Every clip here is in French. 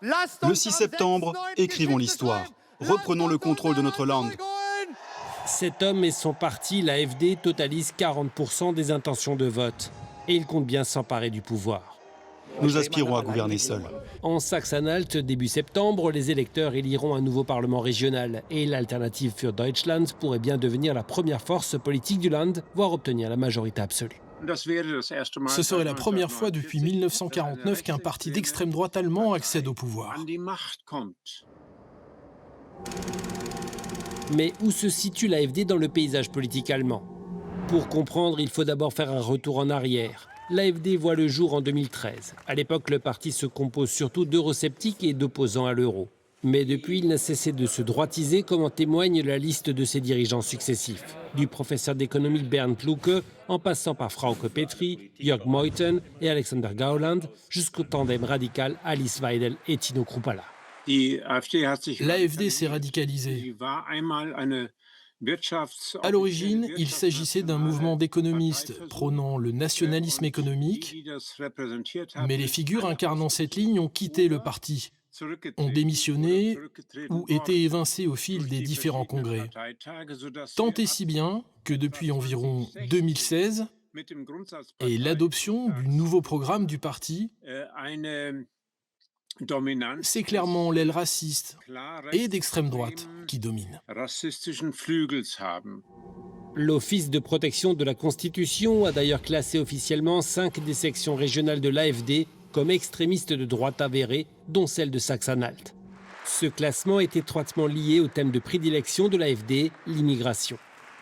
Le 6 septembre, écrivons l'histoire. Reprenons le contrôle de notre land. Cet homme et son parti, l'AfD, totalisent 40% des intentions de vote. Et il compte bien s'emparer du pouvoir. Nous aspirons à gouverner seuls. En Saxe-Anhalt, début septembre, les électeurs éliront un nouveau parlement régional. Et l'Alternative für Deutschland pourrait bien devenir la première force politique du Land, voire obtenir la majorité absolue. Ce serait la première fois depuis 1949 qu'un parti d'extrême droite allemand accède au pouvoir. Mais où se situe l'AfD dans le paysage politique allemand? Pour comprendre, il faut d'abord faire un retour en arrière. L'AfD voit le jour en 2013. À l'époque, le parti se compose surtout d'eurosceptiques et d'opposants à l'euro. Mais depuis, il n'a cessé de se droitiser, comme en témoigne la liste de ses dirigeants successifs. Du professeur d'économie Bernd Lucke, en passant par Frauke Petry, Jörg Meuthen et Alexander Gauland, jusqu'au tandem radical Alice Weidel et Tino Kruppala. L'AfD s'est radicalisée. À l'origine, il s'agissait d'un mouvement d'économistes prônant le nationalisme économique, mais les figures incarnant cette ligne ont quitté le parti, ont démissionné ou été évincées au fil des différents congrès. Tant et si bien que depuis environ 2016 et l'adoption du nouveau programme du parti, c'est clairement l'aile raciste et d'extrême droite qui domine. L'Office de protection de la Constitution a d'ailleurs classé officiellement 5 des sections régionales de l'AfD comme extrémistes de droite avérés, dont celle de Saxe-Anhalt. Ce classement est étroitement lié au thème de prédilection de l'AfD, l'immigration.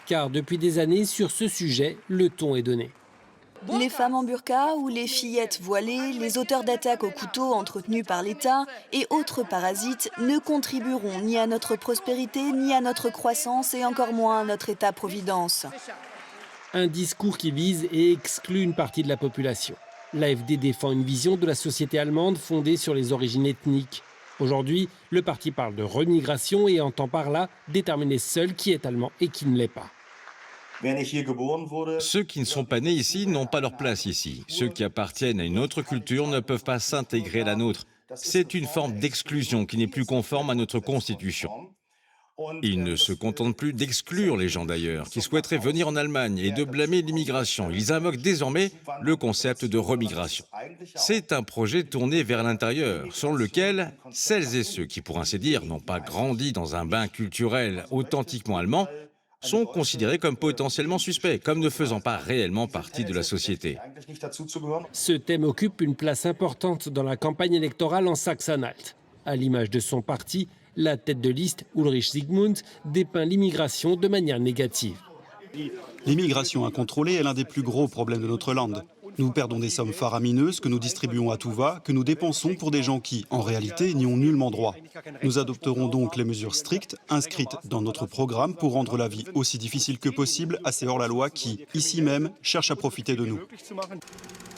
Car depuis des années, sur ce sujet, le ton est donné. Les femmes en burqa ou les fillettes voilées, les auteurs d'attaques au couteau entretenus par l'État et autres parasites ne contribueront ni à notre prospérité, ni à notre croissance et encore moins à notre État-providence. Un discours qui vise et exclut une partie de la population. L'AfD défend une vision de la société allemande fondée sur les origines ethniques. Aujourd'hui, le parti parle de remigration et entend par là déterminer seul qui est allemand et qui ne l'est pas. Ceux qui ne sont pas nés ici n'ont pas leur place ici. Ceux qui appartiennent à une autre culture ne peuvent pas s'intégrer à la nôtre. C'est une forme d'exclusion qui n'est plus conforme à notre constitution. Ils ne se contentent plus d'exclure les gens d'ailleurs, qui souhaiteraient venir en Allemagne et de blâmer l'immigration. Ils invoquent désormais le concept de remigration. C'est un projet tourné vers l'intérieur, selon lequel celles et ceux qui, pour ainsi dire, n'ont pas grandi dans un bain culturel authentiquement allemand, sont considérés comme potentiellement suspects, comme ne faisant pas réellement partie de la société. Ce thème occupe une place importante dans la campagne électorale en Saxe-Anhalt. À l'image de son parti, la tête de liste, Ulrich Zygmunt, dépeint l'immigration de manière négative. L'immigration incontrôlée est l'un des plus gros problèmes de notre land. Nous perdons des sommes faramineuses que nous distribuons à tout va, que nous dépensons pour des gens qui, en réalité, n'y ont nullement droit. Nous adopterons donc les mesures strictes inscrites dans notre programme pour rendre la vie aussi difficile que possible à ces hors-la-loi qui, ici même, cherchent à profiter de nous.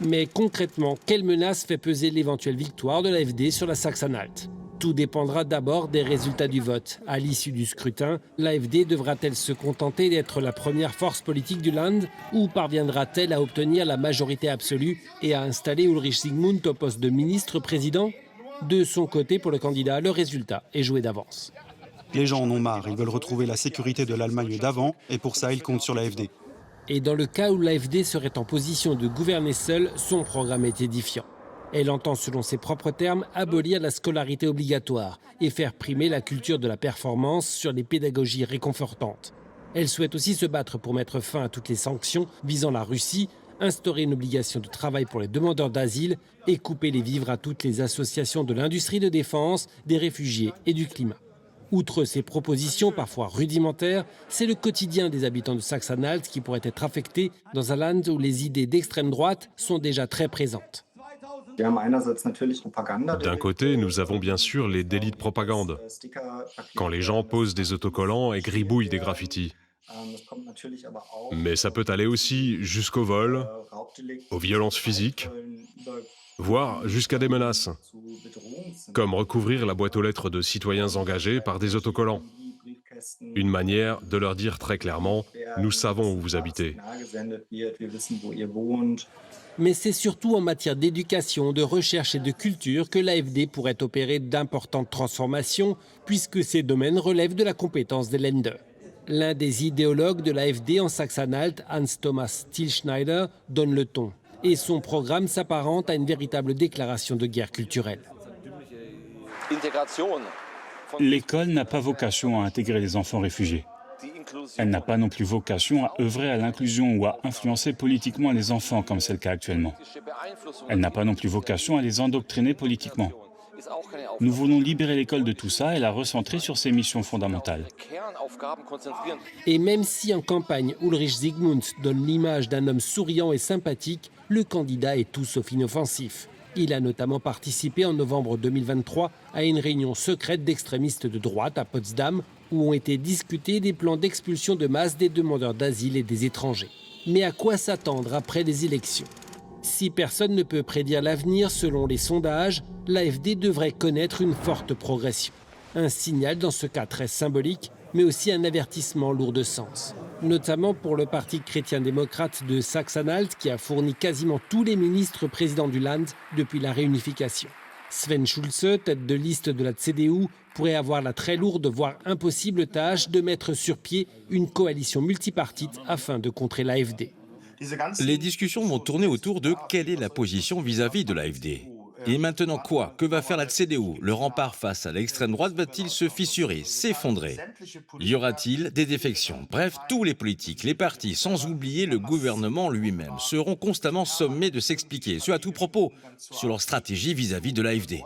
Mais concrètement, quelle menace fait peser l'éventuelle victoire de l'AfD sur la Saxe-Anhalt? Tout dépendra d'abord des résultats du vote. À l'issue du scrutin, l'AfD devra-t-elle se contenter d'être la première force politique du Land ou parviendra-t-elle à obtenir la majorité absolue et à installer Ulrich Zygmunt au poste de ministre-président? De son côté, pour le candidat, le résultat est joué d'avance. Les gens en ont marre, ils veulent retrouver la sécurité de l'Allemagne d'avant et pour ça, ils comptent sur l'AfD. Et dans le cas où l'AfD serait en position de gouverner seule, son programme est édifiant. Elle entend, selon ses propres termes, abolir la scolarité obligatoire et faire primer la culture de la performance sur les pédagogies réconfortantes. Elle souhaite aussi se battre pour mettre fin à toutes les sanctions visant la Russie, instaurer une obligation de travail pour les demandeurs d'asile et couper les vivres à toutes les associations de l'industrie de défense, des réfugiés et du climat. Outre ces propositions parfois rudimentaires, c'est le quotidien des habitants de Saxe-Anhalt qui pourrait être affecté dans un land où les idées d'extrême droite sont déjà très présentes. D'un côté, nous avons bien sûr les délits de propagande, quand les gens posent des autocollants et gribouillent des graffitis. Mais ça peut aller aussi jusqu'au vol, aux violences physiques, voire jusqu'à des menaces, comme recouvrir la boîte aux lettres de citoyens engagés par des autocollants. Une manière de leur dire très clairement « Nous savons où vous habitez ». Mais c'est surtout en matière d'éducation, de recherche et de culture que l'AfD pourrait opérer d'importantes transformations, puisque ces domaines relèvent de la compétence des Länder. L'un des idéologues de l'AfD en Saxe-Anhalt, Hans-Thomas Thielschneider, donne le ton. Et son programme s'apparente à une véritable déclaration de guerre culturelle. L'école n'a pas vocation à intégrer les enfants réfugiés. Elle n'a pas non plus vocation à œuvrer à l'inclusion ou à influencer politiquement les enfants, comme c'est le cas actuellement. Elle n'a pas non plus vocation à les endoctriner politiquement. Nous voulons libérer l'école de tout ça et la recentrer sur ses missions fondamentales. Et même si en campagne, Ulrich Zygmunt donne l'image d'un homme souriant et sympathique, le candidat est tout sauf inoffensif. Il a notamment participé en novembre 2023 à une réunion secrète d'extrémistes de droite à Potsdam, où ont été discutés des plans d'expulsion de masse des demandeurs d'asile et des étrangers. Mais à quoi s'attendre après les élections ? Si personne ne peut prédire l'avenir selon les sondages, l'AfD devrait connaître une forte progression. Un signal dans ce cas très symbolique, mais aussi un avertissement lourd de sens. Notamment pour le parti chrétien-démocrate de Saxe-Anhalt qui a fourni quasiment tous les ministres présidents du Land depuis la réunification. Sven Schulze, tête de liste de la CDU, pourrait avoir la très lourde, voire impossible tâche de mettre sur pied une coalition multipartite afin de contrer l'AfD. Les discussions vont tourner autour de quelle est la position vis-à-vis de l'AfD. Et maintenant quoi? Que va faire la CDU? Le rempart face à l'extrême droite va-t-il se fissurer, s'effondrer? Y aura-t-il des défections? Bref, tous les politiques, les partis, sans oublier le gouvernement lui-même, seront constamment sommés de s'expliquer, ce à tout propos, sur leur stratégie vis-à-vis de l'AfD.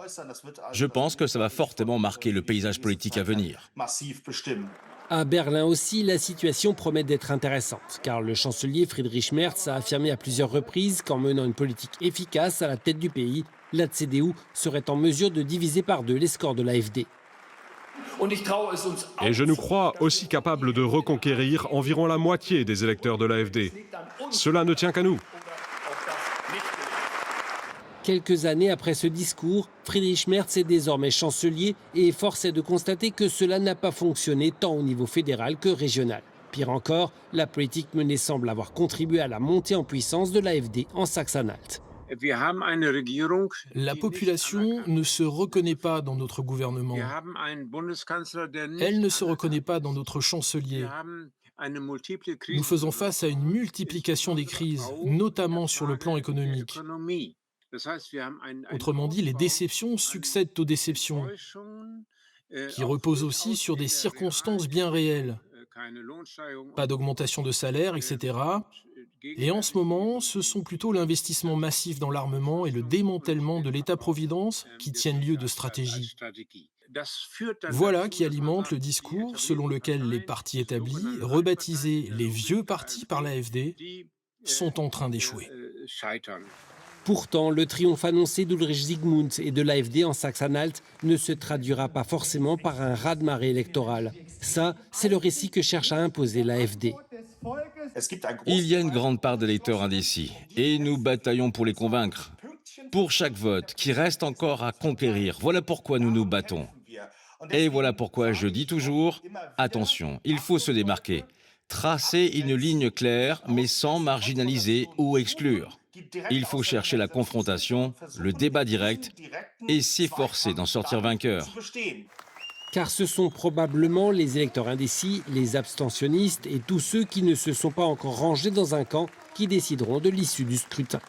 Je pense que ça va fortement marquer le paysage politique à venir. À Berlin aussi, la situation promet d'être intéressante, car le chancelier Friedrich Merz a affirmé à plusieurs reprises qu'en menant une politique efficace à la tête du pays, la CDU serait en mesure de diviser par deux les scores de l'AfD. Et je nous crois aussi capables de reconquérir environ la moitié des électeurs de l'AfD. Cela ne tient qu'à nous. Quelques années après ce discours, Friedrich Merz est désormais chancelier et force est de constater que cela n'a pas fonctionné tant au niveau fédéral que régional. Pire encore, la politique menée semble avoir contribué à la montée en puissance de l'AfD en Saxe-Anhalt. La population ne se reconnaît pas dans notre gouvernement. Elle ne se reconnaît pas dans notre chancelier. Nous faisons face à une multiplication des crises, notamment sur le plan économique. Autrement dit, les déceptions succèdent aux déceptions, qui reposent aussi sur des circonstances bien réelles. Pas d'augmentation de salaire, etc. Et en ce moment, ce sont plutôt l'investissement massif dans l'armement et le démantèlement de l'État-providence qui tiennent lieu de stratégie. Voilà qui alimente le discours selon lequel les partis établis, rebaptisés les vieux partis par l'AfD, sont en train d'échouer. Pourtant, le triomphe annoncé d'Ulrich Zygmunt et de l'AfD en Saxe-Anhalt ne se traduira pas forcément par un raz-de-marée électoral. Ça, c'est le récit que cherche à imposer l'AfD. Il y a une grande part d'électeurs indécis, et nous bataillons pour les convaincre. Pour chaque vote qui reste encore à conquérir, voilà pourquoi nous nous battons. Et voilà pourquoi je dis toujours, attention, il faut se démarquer. Tracer une ligne claire, mais sans marginaliser ou exclure. Il faut chercher la confrontation, le débat direct, et s'efforcer d'en sortir vainqueur. Car ce sont probablement les électeurs indécis, les abstentionnistes et tous ceux qui ne se sont pas encore rangés dans un camp qui décideront de l'issue du scrutin.